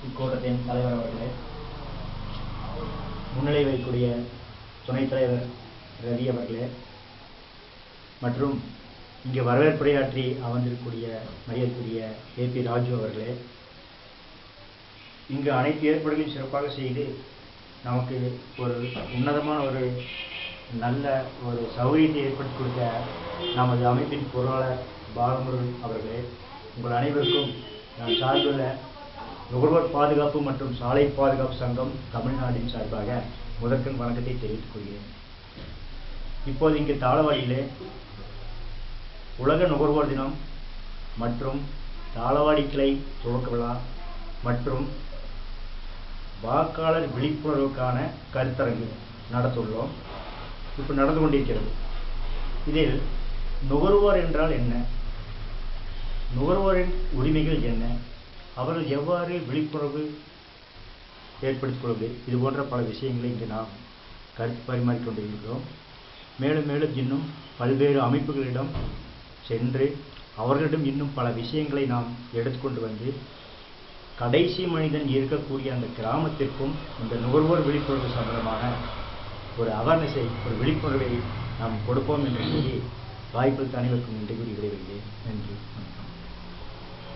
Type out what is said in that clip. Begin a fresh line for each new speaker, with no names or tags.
இக்கூட்டத்தின் தலைவர் அவர்களே, முன்னிலை வைக்கக்கூடிய துணைத் தலைவர் ரவி அவர்களே மற்றும் இங்கே வரவேற்புரையாற்றி அமர்ந்திருக்கக்கூடிய மரியாதைக்குரிய ஏபி ராஜு அவர்களே, இங்கு அனைத்து ஏற்பாடுகளையும் சிறப்பாக செய்து நமக்கு ஒரு உன்னதமான ஒரு நல்ல ஒரு சௌகரியத்தை ஏற்படுத்தி கொடுத்த நமது அமைப்பின் பொருளாளர் பாலமுருகன் அவர்களே, உங்கள் அனைவருக்கும் நான் சார்ந்துள்ள நுகர்வோர் பாதுகாப்பு மற்றும் சாலை பாதுகாப்பு சங்கம் தமிழ்நாட்டின் சார்பாக முதற்கண் வணக்கத்தை தெரிவித்துக் கொள்கிறேன். இப்போது இங்கு தாளவாடியிலே உலக நுகர்வோர் தினம் மற்றும் தாளவாடி கிளை துவக்க விழா மற்றும் வாக்காளர் விழிப்புணர்வுக்கான கருத்தரங்கு நடத்துள்ளோம். இப்போ நடந்து கொண்டிருக்கிறது. இதில் நுகர்வோர் என்றால் என்ன, நுகர்வோரின் உரிமைகள் என்ன, அவர்கள் எவ்வாறு விழிப்புணர்வு ஏற்படுத்திக் கொள்வது, இது போன்ற பல விஷயங்களை இங்கு நாம் கருத்து பரிமாறிக் கொண்டிருக்கிறோம். மேலும் மேலும் இன்னும் பல்வேறு அமைப்புகளிடம் சென்று அவர்களிடம் இன்னும் பல விஷயங்களை நாம் எடுத்துக்கொண்டு வந்து கடைசி மனிதன் இருக்கக்கூடிய அந்த கிராமத்திற்கும் இந்த நுகர்வோர் விழிப்புணர்வு சம்பந்தமான ஒரு அவேர்னஸை, ஒரு விழிப்புணர்வை நாம் கொடுப்போம் என்று சொல்லி வாய்ப்புக்கு அனைவருக்கும் நன்றி கூறி விடைபெறுகிறேன். நன்றி.